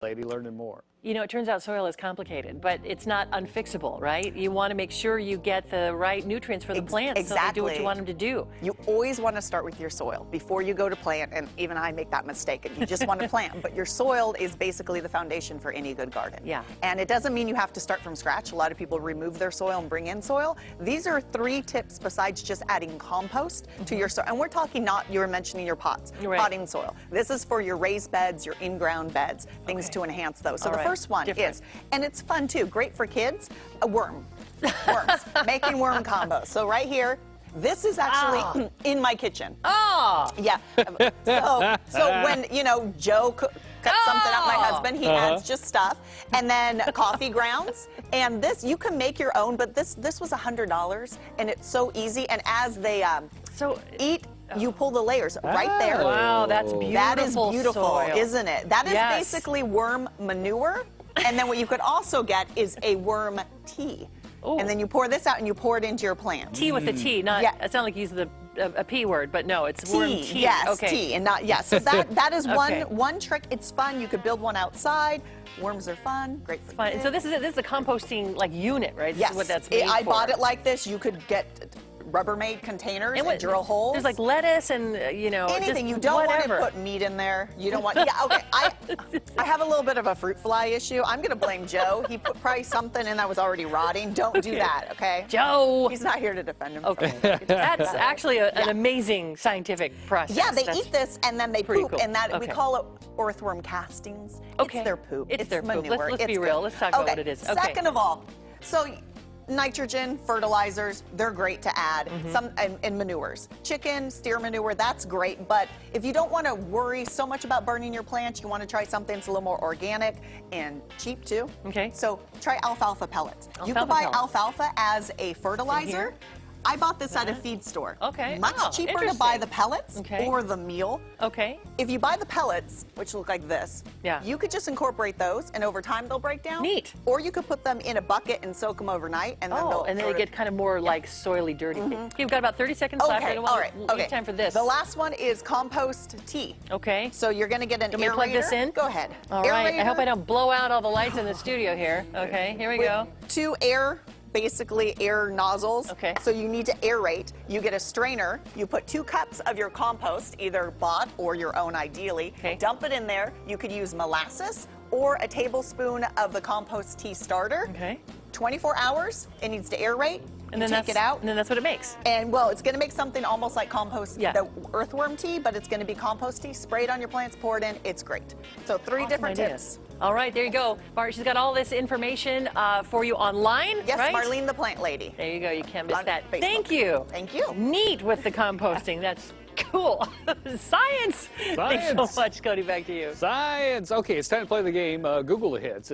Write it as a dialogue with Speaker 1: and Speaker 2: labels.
Speaker 1: Lady learning more.
Speaker 2: You know, it turns out soil is complicated, but it's not unfixable, right? You want to make sure you get the right nutrients for the plants so they do what you want them to do.
Speaker 3: You always want to start with your soil before you go to plant, and even I make that mistake, and you just want to plant. But your soil is basically the foundation for any good garden.
Speaker 2: Yeah.
Speaker 3: And it doesn't mean you have to start from scratch. A lot of people remove their soil and bring in soil. These are 3 tips besides just adding compost to your soil. And we're talking not, you were mentioning your pots, potting soil. This is for your raised beds, your in-ground beds, things to enhance those. So the first one is, and it's fun too, great for kids, a worm. Worms, making worm compost. So right here, this is actually in my kitchen. Yeah. So when, you know, Joe cuts something up, my husband, he adds just stuff. And then coffee grounds. And this, you can make your own, but this was $100, and it's so easy. And as they eat, you pull the layers right there.
Speaker 2: Wow, that's beautiful.
Speaker 3: That is beautiful,
Speaker 2: soil.
Speaker 3: isn't it? That is basically worm manure. And then what you could also get is a worm tea. Ooh. And then you pour this out and you pour it into your plant.
Speaker 2: Tea with a T, not, it sounds like you used a P word, but no, it's worm tea.
Speaker 3: Yes, tea, and not, so that is one trick. It's fun. You could build one outside. Worms are fun, great for kids.
Speaker 2: So this is a composting like unit, right? This is what that's made
Speaker 3: I
Speaker 2: for.
Speaker 3: bought it like this. You could get Rubbermaid containers and drill holes.
Speaker 2: There's like lettuce and, you know,
Speaker 3: anything.
Speaker 2: just
Speaker 3: You don't want to
Speaker 2: whatever.
Speaker 3: put meat in there. You don't want, I have a little bit of a fruit fly issue. I'm going to blame Joe. He put probably something in that was already rotting. Don't do that, okay?
Speaker 2: Joe.
Speaker 3: He's not here to defend himself.
Speaker 2: Okay. That's actually an amazing scientific process.
Speaker 3: Yeah, they eat this and then they poop,
Speaker 2: cool.
Speaker 3: and that we call it earthworm castings.
Speaker 2: Okay.
Speaker 3: It's their poop.
Speaker 2: It's their
Speaker 3: manure.
Speaker 2: Poop. Let's be real. Let's talk about what it is. Okay.
Speaker 3: Second of all, so nitrogen, fertilizers, they're great to add. And manures. Chicken, steer manure, that's great. But if you don't want to worry so much about burning your plants, you want to try something that's a little more organic and cheap too.
Speaker 2: Okay.
Speaker 3: So try alfalfa pellets. You can buy alfalfa as a fertilizer. I bought this at a feed store.
Speaker 2: Okay.
Speaker 3: Much cheaper to buy the pellets or the meal.
Speaker 2: Okay.
Speaker 3: If you buy the pellets, which look like this, you could just incorporate those, and over time they'll break down.
Speaker 2: Neat.
Speaker 3: Or you could put them in a bucket and soak them overnight, and then they'll
Speaker 2: they get kind of more like soily, dirty. Okay, we've got about 30 seconds left.
Speaker 3: Okay, all right. Okay.
Speaker 2: Time for this.
Speaker 3: The last one is compost tea.
Speaker 2: Okay.
Speaker 3: So you're going to get an aerator.
Speaker 2: Plug this in?
Speaker 3: Go ahead.
Speaker 2: All right. I hope I don't blow out all the lights in the studio here. Okay, here we go.
Speaker 3: 2 basically air nozzles.
Speaker 2: Okay.
Speaker 3: So you need to aerate. You get a strainer. You put 2 cups of your compost, either bought or your own ideally.
Speaker 2: Okay.
Speaker 3: Dump it in there. You could use molasses or a tablespoon of the compost tea starter.
Speaker 2: Okay.
Speaker 3: 24 hours. It needs to aerate.
Speaker 2: And then
Speaker 3: take it out.
Speaker 2: And then that's what it makes.
Speaker 3: And well, it's going to make something almost like compost, the earthworm tea, but it's going to be compost tea. Spray it on your plants, pour it in. It's great. So 3 different tips.
Speaker 2: All right, there you go. Bart, she's got all this information for you online,
Speaker 3: Yes,
Speaker 2: right?
Speaker 3: Marlene the plant lady.
Speaker 2: There you go. You can't miss that.
Speaker 3: Facebook.
Speaker 2: Thank you.
Speaker 3: Thank you.
Speaker 2: Neat with the composting. That's cool. Science. Thanks so much, Cody. Back to you.
Speaker 1: Science. Okay, it's time to play the game. Google the hits.